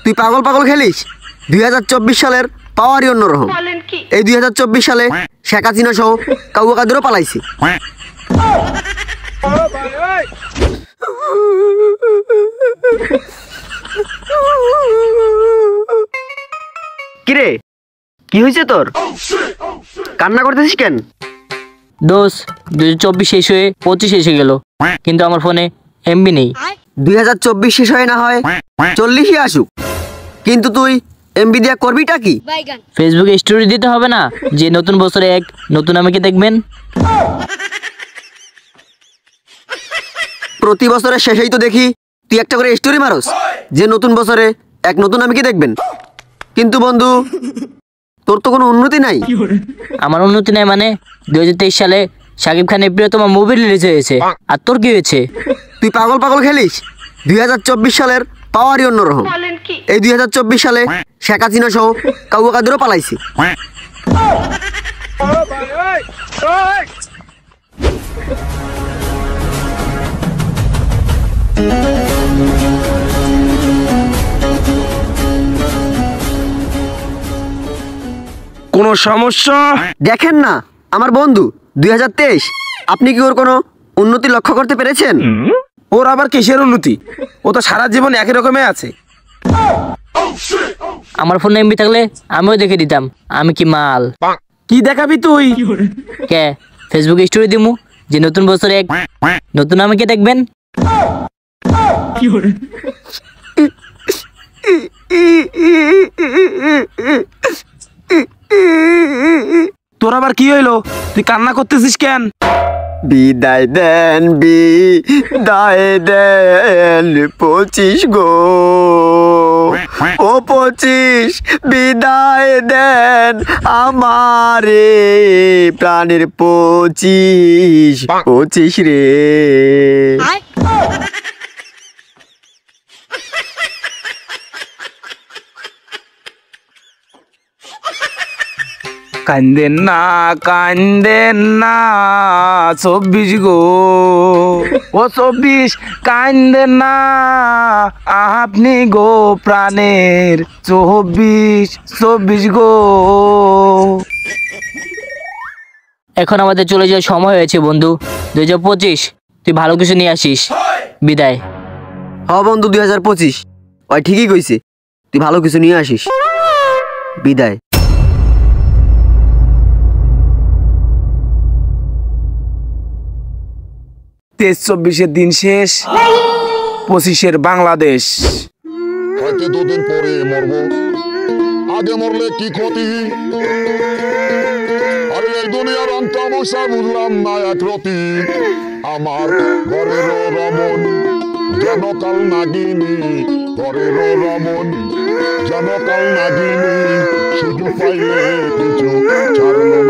তুই পাগল পাগল খেলিস। 2024 সালের পাওয়ারই অন্যরকম। এই 2024 সালে শেখ হাসিনা সহ কাউয়া কাদেরও পালাইছে। কিরে, কি হয়েছে তোর? কান্না করতেছিস কেন? দোষ 2024 শেষ হয়ে 25 এসে গেল, কিন্তু আমার ফোনে এমবি নেই। 2024 শেষ হয় না হয় 40ই আসুক, কিন্তু তুই এমবি দিয়া করবিটা কি? ফেসবুকে স্টোরি দিতে হবে না যে নতুন বছরে এক নতুন আমাকে দেখবেন? প্রতি বছরের শেষেই তো দেখি তুই একটা করে স্টোরি মারস যে নতুন বছরে এক নতুন আমাকে দেখবেন। কিন্তু বন্ধু, তোর তো কোনো উন্নতি নাই। আমার উন্নতি নাই মানে? 2023 সালে শাকিব খানের প্রিয়তম মুভি রিলিজ হয়েছে, আর তোর কি হয়েছে? তুই পাগল পাগল খেলিস। 2024 সালের পাওয়ারই অন্যরকম। এই 2024 সালে শেখ হাসিনা সহ কাউয়া কাদেরও পালাইছে। কোনো সমস্যা? দেখেন না আমার বন্ধু 2023, আপনি কি ওর কোনো উন্নতি লক্ষ্য করতে পেরেছেন? ওর আবার কিসের উন্নতি? ও তো সারা জীবন একই রকমই আছে। আমার ফোনে এমবি থাকলে আমিও দেখে দিতাম আমি কি মাল। কি দেখাবি তুই? কে ফেসবুকে স্টোরি দিমু যে নতুন বছরে এক নতুন আমাকে দেখবেন? তোর আবার কি হইলো? তুই কান্না করতেছিস কেন? বিদায় দেন, বিদায় দেন 25 গো, ও 25 বিদায় দেন আমারে প্রাণের 25 রে। কান্দেন না, কান্দেন না 24 গো, ও 24 কান্দেন না আপনি গো প্রাণের 24 গো। এখন আমাদের চলে যাওয়ার সময় হয়েছে বন্ধু। 2025 তুই ভালো কিছু নিয়ে আসিস। বিদায়। হ বন্ধু, 2025 ওই ঠিকই কইছে, তুই ভালো কিছু নিয়ে আসিস। বিদায়। 23-24 দিন শেষ, 25 বাংলাদেশ। হয়তো 2 দিন পরে মরবো, আগে মরলে কি ক্ষতি? আরে এই দুনিয়ার অন্তমশা বুঝলাম না এক রতি। আমার ঘরের রমন যেন কাল নাগিনী, ঘরের রমন যেন কাল নাগিনী, সুযোগ পাইলে কিছু ছাড়লো